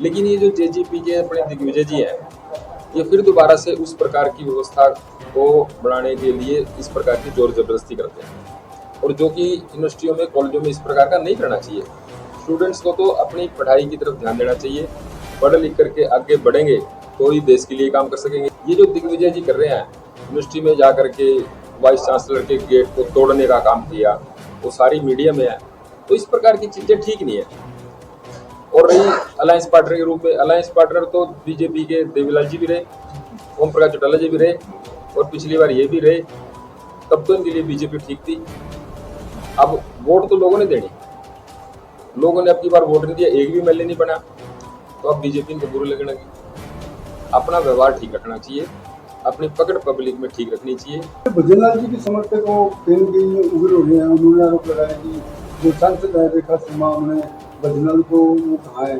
लेकिन ये जो जेजेपी के अपने दिग्विजय जी हैं, ये फिर दोबारा से उस प्रकार की व्यवस्था को बढ़ाने के लिए इस प्रकार की जोर जबरदस्ती करते हैं, और जो कि यूनिवर्सिटियों में कॉलेजों में इस प्रकार का नहीं करना चाहिए। स्टूडेंट्स को तो अपनी पढ़ाई की तरफ ध्यान देना चाहिए, पढ़ लिख करके आगे बढ़ेंगे तो ही देश के लिए काम कर सकेंगे। ये जो दिग्विजय जी कर रहे हैं, यूनिवर्सिटी में जा करके वाइस चांसलर के गेट को तोड़ने का काम किया, वो सारी मीडिया में है, तो इस प्रकार की चीजें ठीक नहीं है। और रही अलायंस पार्टनर के रूप में, अलायंस पार्टनर तो बीजेपी के देवीलाल जी भी रहे, ओम प्रकाश चौटाला जी भी रहे, और पिछली बार ये भी रहे, तब तो इनके लिए बीजेपी ठीक थी। अब वोट तो लोगों ने देनी, लोगों ने अब की बार वोट नहीं दिया, एक भी एमएलए नहीं बना, तो अब बीजेपी को बुरी लगने लगी। अपना व्यवहार ठीक रखना चाहिए, अपनी पकड़ पब्लिक में ठीक रखनी चाहिए। भजनलाल जी के समर्थकों कहीं न कहीं उग्र हो रहे हैं। उन्होंने आरोप लगाया कि जो सांसद है रेखा शर्मा, उन्होंने भजनलाल को वो कहा है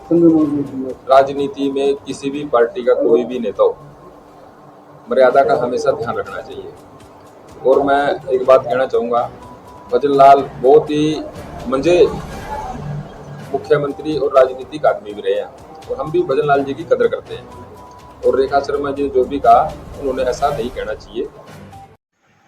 संग्राम। राजनीति में किसी भी पार्टी का कोई भी नेता हो, मर्यादा का हमेशा ध्यान रखना चाहिए। और मैं एक बात कहना चाहूँगा, भजनलाल बहुत ही मंजे मुख्यमंत्री और राजनीतिक आदमी भी रहे हैं, और हम भी भजनलाल जी की कदर करते हैं। और रेखा शर्मा जी ने जो भी कहा, उन्होंने ऐसा नहीं कहना चाहिए।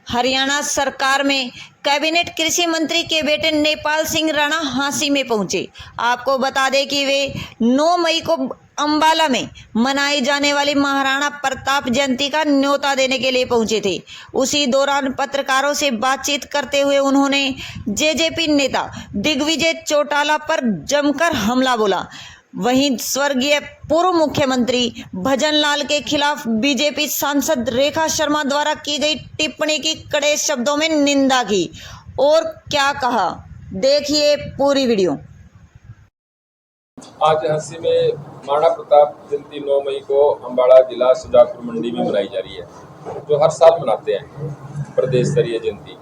हरियाणा सरकार में कैबिनेट कृषि मंत्री के बेटे नेपाल सिंह राणा हांसी में पहुंचे। आपको बता दें कि वे 9 मई को अंबाला में मनाई जाने वाली महाराणा प्रताप जयंती का न्योता देने के लिए पहुंचे थे। उसी दौरान पत्रकारों से बातचीत करते हुए उन्होंने जेजेपी नेता दिग्विजय चौटाला पर जमकर हमला बोला। वहीं स्वर्गीय पूर्व मुख्यमंत्री भजनलाल के खिलाफ बीजेपी सांसद रेखा शर्मा द्वारा की गई टिप्पणी की कड़े शब्दों में निंदा की। और क्या कहा, देखिए पूरी वीडियो। आज हंसी में महाराणा प्रताप जयंती 9 मई को अम्बाड़ा जिला सुजानपुर मंडी में मनाई जा रही है, जो हर साल मनाते हैं प्रदेश स्तरीय जयंती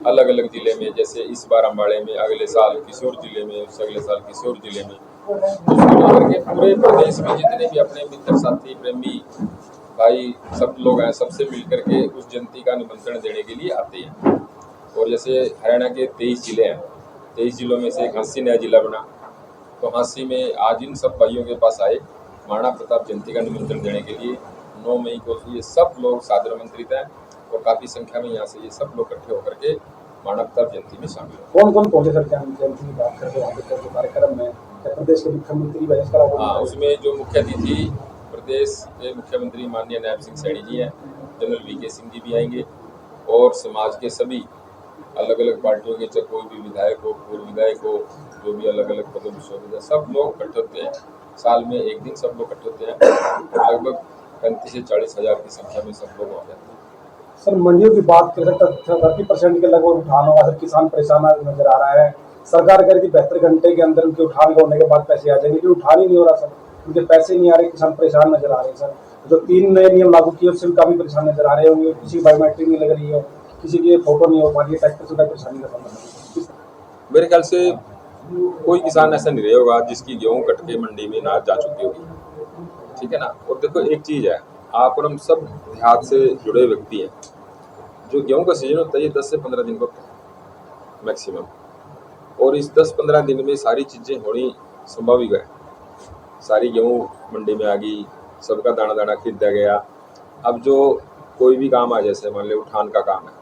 अलग अलग जिले में। जैसे इस बार अम्बाड़े में, अगले साल किशोर जिले में, उससे अगले साल किशोर जिले में, करके पूरे प्रदेश में जितने भी अपने मित्र साथी प्रेमी भाई सब लोग हैं, सबसे मिलकर के उस जयंती का निमंत्रण देने के लिए आते हैं। और जैसे हरियाणा के 23 जिले हैं, 23 जिलों में से एक हांसी नया जिला बना, तो हांसी में आज इन सब भाइयों के पास आए महाराणा प्रताप जयंती का निमंत्रण देने के लिए। 9 मई को ये सब लोग सादर आमंत्रित हैं, और काफ़ी संख्या में यहाँ से ये सब लोग इकट्ठे होकर के महाराणा प्रताप जयंती में शामिल हैं। कौन कौन पहुंचे सर जयंती की बात करके वहाँ पे कार्यक्रम में? प्रदेश के मुख्यमंत्री उसमें जो मुख्य अतिथि प्रदेश के मुख्यमंत्री माननीय नायब सिंह सैनी जी हैं, जनरल वीके सिंह जी भी आएंगे, और समाज के सभी अलग अलग पार्टियों के, चाहे कोई भी विधायक हो, पूर्व विधायक हो, जो भी अलग अलग पदों पर शोभित है, सब लोग इकट्ठे होते हैं। साल में एक दिन सब लोग इकट्ठे होते हैं, लगभग 35 से 40 हज़ार की संख्या में सब लोग वहाँ जाते हैं। सर मंडियों की बात करें तो 30% के लगभग उठान होगा। सर किसान परेशान नजर आ रहा है। सरकार कह रही थी 72 घंटे के अंदर उनके उठान होने के बाद पैसे आ जाएंगे, लेकिन उठान ही नहीं हो रहा सर, उनके पैसे नहीं आ रहे, किसान परेशान नजर आ रहे हैं। सर जो 3 नए नियम लागू किए उससे भी काफी परेशान नजर आ रहे होंगे। किसी की बायोमेट्रिक नहीं लग रही है, किसी की फोटो नहीं हो पा रही है, ट्रैक्टर से परेशानी का सामना। मेरे ख्याल से कोई किसान ऐसा नहीं रहा होगा जिसकी गेहूँ कट के मंडी में ना जा चुकी होगी, ठीक है ना। और देखो एक चीज़ है, आप और हम सब देहात से जुड़े व्यक्ति हैं। जो गेहूँ का सीजन होता है ये 10 से 15 दिन का होता है मैक्सिमम, और इस 10-15 दिन में सारी चीज़ें होनी संभाविक है। सारी गेहूँ मंडी में आ गई, सबका दाना दाना खरीदा गया। अब जो कोई भी काम आ, जैसे मान लो उठान का काम है,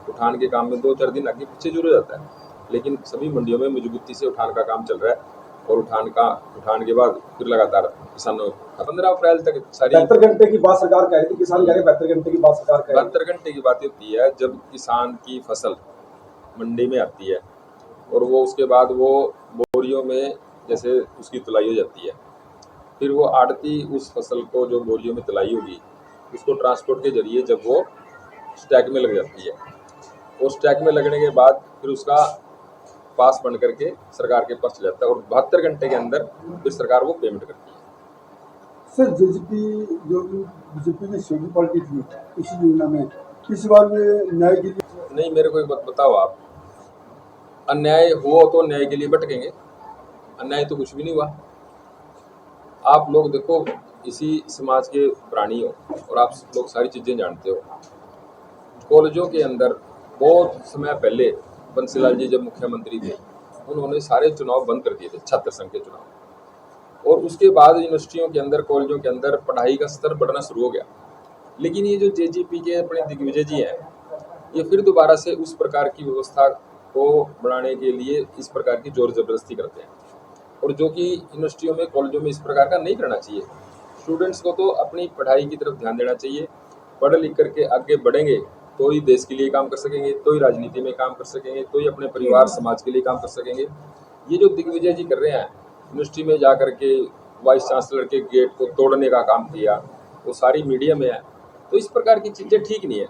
उठान के काम में 2-4 दिन आगे पीछे जरूर जाता है, लेकिन सभी मंडियों में मजबूती से उठान का काम चल रहा है। और उठान के बाद फिर लगातार किसानों 15 अप्रैल तक सारी 72 घंटे की बात सरकार कह रही थी, किसान कह रहे 72 घंटे की बात सरकार कह रही है। 72 घंटे की बात होती है जब किसान की फसल मंडी में आती है, और वो उसके बाद वो बोरियों में जैसे उसकी तुलाई हो जाती है, फिर वो आड़ती उस फसल को जो बोरियों में तुलाई होगी उसको ट्रांसपोर्ट के जरिए जब वो स्टैक में लग जाती है, और स्टैक में लगने के बाद फिर उसका पास बन करके सरकार के पास चला जाता है, और 72 घंटे के अंदर फिर सरकार वो पेमेंट करती है। सर बीजेपी की शेड्यूल पार्टी थी इसी योजना में, इस बार में न्याय के लिए नहीं, मेरे को एक बात बताओ, आप अन्याय हुआ तो न्याय के लिए भटकेंगे? अन्याय तो कुछ भी नहीं हुआ। आप लोग देखो, इसी समाज के प्राणी हो, और आप लोग सारी चीज़ें जानते हो। कॉलेजों के अंदर बहुत समय पहले बंसीलाल जी जब मुख्यमंत्री थे, उन्होंने सारे चुनाव बंद कर दिए थे, छात्र संघ के चुनाव, और उसके बाद यूनिवर्सिटियों के अंदर, कॉलेजों के अंदर पढ़ाई का स्तर बढ़ना शुरू हो गया। लेकिन ये जो जेजीपी के अपने दिग्विजय जी हैं, ये फिर दोबारा से उस प्रकार की व्यवस्था को बढ़ाने के लिए इस प्रकार की जोर जबरदस्ती करते हैं, और जो कि यूनिवर्सिटियों में, कॉलेजों में इस प्रकार का नहीं करना चाहिए। स्टूडेंट्स को तो अपनी पढ़ाई की तरफ ध्यान देना चाहिए। पढ़ लिख करके आगे बढ़ेंगे तो ही देश के लिए काम कर सकेंगे, तो ही राजनीति में काम कर सकेंगे, तो ही अपने परिवार समाज के लिए काम कर सकेंगे। ये जो दिग्विजय जी कर रहे हैं, यूनिवर्सिटी में जा करके वाइस चांसलर के गेट को तोड़ने का काम किया, वो सारी मीडिया में है, तो इस प्रकार की चीज़ें ठीक नहीं है।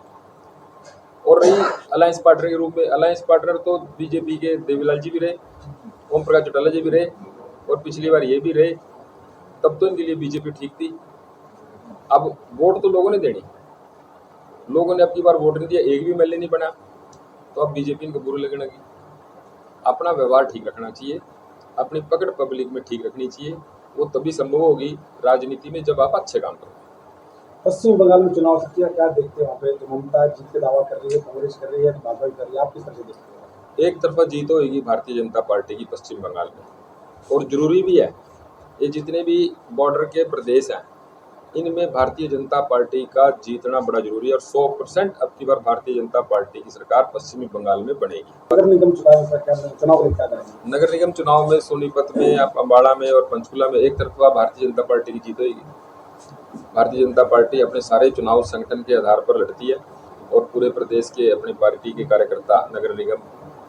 और रही अलायंस पार्टनर के रूप में, अलायंस पार्टनर तो बीजेपी के देवीलाल जी भी रहे, ओम प्रकाश चौटाला जी भी रहे, और पिछली बार ये भी रहे, तब तो इनके लिए बीजेपी ठीक थी। अब वोट तो लोगों ने देनी, लोगों ने अब की बार वोट नहीं दिया, एक भी एमएलए नहीं बना, तो अब बीजेपी इनको बुरी लगने लगी। अपना व्यवहार ठीक रखना चाहिए, अपनी पकड़ पब्लिक में ठीक रखनी चाहिए, वो तभी संभव होगी राजनीति में जब आप अच्छे काम करो। पश्चिम बंगाल में चुनाव सत्या क्या देखते हैं वहाँ पे? तो ममता जीत के दावा कर रही है, कांग्रेस कर रही है, भाजपा कर रही है, आप किस तरह से देखते हैं? एक तरफा जीत होगी भारतीय जनता पार्टी की पश्चिम बंगाल में, और जरूरी भी है। ये जितने भी बॉर्डर के प्रदेश हैं, इनमें भारतीय जनता पार्टी का जीतना बड़ा जरूरी है, और 100% अब की बार भारतीय जनता पार्टी की सरकार पश्चिमी बंगाल में बनेगी। नगर निगम चुनाव क्या करेंगे? नगर निगम चुनाव में सोनीपत में, अम्बाड़ा में और पंचकुला में एक तरफा भारतीय जनता पार्टी की जीत होगी। भारतीय जनता पार्टी अपने सारे चुनाव संगठन के आधार पर लड़ती है, और पूरे प्रदेश के अपनी पार्टी के कार्यकर्ता नगर निगम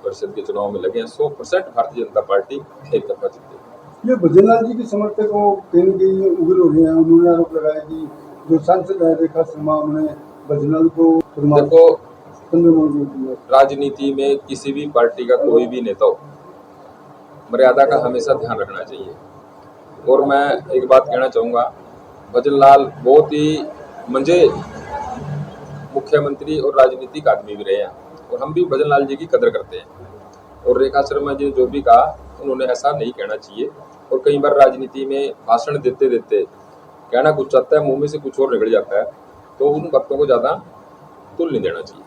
परिषद के चुनाव में लगे हैं। 100% भारतीय जनता पार्टी एक तरफा जीतेगी। ये भजनलाल जी के समर्थक को कहीं न कहीं उग्र हो रहे हैं। उन्होंने आरोप लगाया कि जो सांसद है रेखा शर्मा, उन्होंने भजनलाल को देखो, राजनीति में किसी भी पार्टी का कोई भी नेता हो, मर्यादा का हमेशा ध्यान रखना चाहिए। और मैं एक बात कहना चाहूँगा, भजनलाल बहुत ही मंजे मुख्यमंत्री और राजनीतिक आदमी भी रहे हैं, और हम भी भजनलाल जी की कदर करते हैं। और रेखा शर्मा जी ने जो भी कहा, उन्होंने ऐसा नहीं कहना चाहिए। और कई बार राजनीति में भाषण देते देते कहना कुछ चाहता है, मुंह में से कुछ और निकल जाता है, तो उन बातों को ज़्यादा तुल नहीं देना चाहिए।